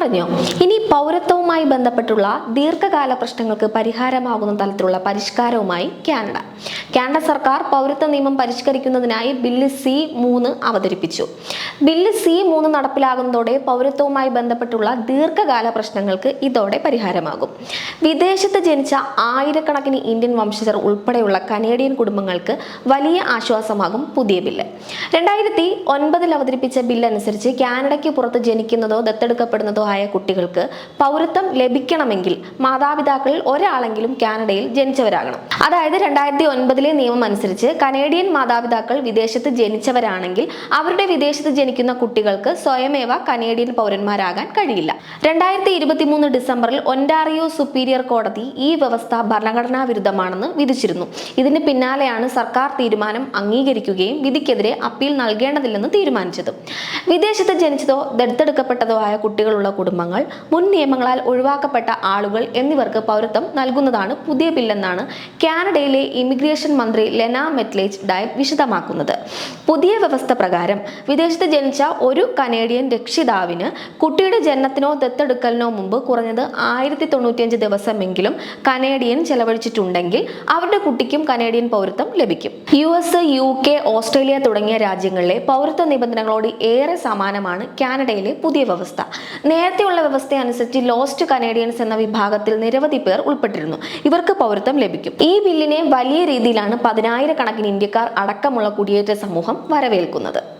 അറിഞ്ഞോ? ഇനി പൗരത്വവുമായി ബന്ധപ്പെട്ടുള്ള ദീർഘകാല പ്രശ്നങ്ങൾക്ക് പരിഹാരമാകുന്ന തലത്തിലുള്ള പരിഷ്കാരവുമായി കാനഡ സർക്കാർ പൗരത്വ നിയമം പരിഷ്കരിക്കുന്നതിനായി ബില്ല് C3 അവതരിപ്പിച്ചു. ബില്ല് C3 നടപ്പിലാകുന്നതോടെ പൗരത്വവുമായി ബന്ധപ്പെട്ടുള്ള ദീർഘകാല പ്രശ്നങ്ങൾക്ക് ഇതോടെ പരിഹാരമാകും. വിദേശത്ത് ജനിച്ച ആയിരക്കണക്കിന് ഇന്ത്യൻ വംശജർ ഉൾപ്പെടെയുള്ള കനേഡിയൻ കുടുംബങ്ങൾക്ക് വലിയ ആശ്വാസമാകും പുതിയ ബില്ല്. 2009 അവതരിപ്പിച്ച ബില്ല് അനുസരിച്ച് കാനഡയ്ക്ക് പുറത്ത് ജനിക്കുന്നതോ ദത്തെടുക്കപ്പെടുന്നതോ ആയ കുട്ടികൾക്ക് പൗരത്വം ലഭിക്കണമെങ്കിൽ മാതാപിതാക്കളിൽ ഒരാളെങ്കിലും കാനഡയിൽ ജനിച്ചവരാകണം. അതായത് 2009 നിയമം അനുസരിച്ച് കനേഡിയൻ മാതാപിതാക്കൾ വിദേശത്ത് ജനിച്ചവരാണെങ്കിൽ അവരുടെ വിദേശത്ത് ജനിക്കുന്ന കുട്ടികൾക്ക് സ്വയമേവ കനേഡിയൻ പൗരന്മാരാകാൻ കഴിയില്ല. 2023 ഡിസംബറിൽ ഒന്റാറിയോ സുപ്പീരിയർ കോടതി ഈ വ്യവസ്ഥ ഭരണഘടനാ വിരുദ്ധമാണെന്ന് വിധിച്ചിരുന്നു. ഇതിന് പിന്നാലെയാണ് സർക്കാർ തീരുമാനം അംഗീകരിക്കുകയും വിധിക്കെതിരെ അപ്പീൽ നൽകേണ്ടതില്ലെന്ന് തീരുമാനിച്ചത്. വിദേശത്ത് ജനിച്ചതോ ദത്തെടുക്കപ്പെട്ടതോ ആയ കുട്ടികളുള്ള കുടുംബങ്ങൾ, മുൻ നിയമങ്ങളാൽ ഒഴിവാക്കപ്പെട്ട ആളുകൾ എന്നിവർക്ക് പൗരത്വം നൽകുന്നതാണ് പുതിയ ബില്ലെന്നാണ് കാനഡയിലെ ഇമിഗ്രേഷൻ മന്ത്രി ലെന മെറ്റ്ലേജ്-ഡയൽ വിശദമാക്കുന്നത്. പുതിയ വ്യവസ്ഥ പ്രകാരം വിദേശത്ത് ജനിച്ച ഒരു കനേഡിയൻ രക്ഷിതാവിന് കുട്ടിയുടെ ജനനത്തിനോ ദത്തെടുക്കലിനോ മുമ്പ് കുറഞ്ഞത് 1095 ദിവസമെങ്കിലും കനേഡിയൻ ചെലവഴിച്ചിട്ടുണ്ടെങ്കിൽ അവരുടെ കുട്ടിക്കും കനേഡിയൻ പൗരത്വം ലഭിക്കും. US, UK, ഓസ്ട്രേലിയ തുടങ്ങിയ രാജ്യങ്ങളിലെ പൗരത്വ നിബന്ധനകളോട് ഏറെ സമാനമാണ് കാനഡയിലെ പുതിയ വ്യവസ്ഥ. നേരത്തെയുള്ള വ്യവസ്ഥ അനുസരിച്ച് ലോസ്റ്റ് കനേഡിയൻസ് എന്ന വിഭാഗത്തിൽ നിരവധി പേർ ഉൾപ്പെട്ടിരുന്നു. ഇവർക്ക് പൗരത്വം ലഭിക്കും. ഈ ബില്ലിനെ വലിയ രീതിയിലാണ് 10,000 കണക്കിന് ഇന്ത്യക്കാർ അടക്കമുള്ള കുടിയേറ്റ സമൂഹം വരവേൽക്കുന്നത്.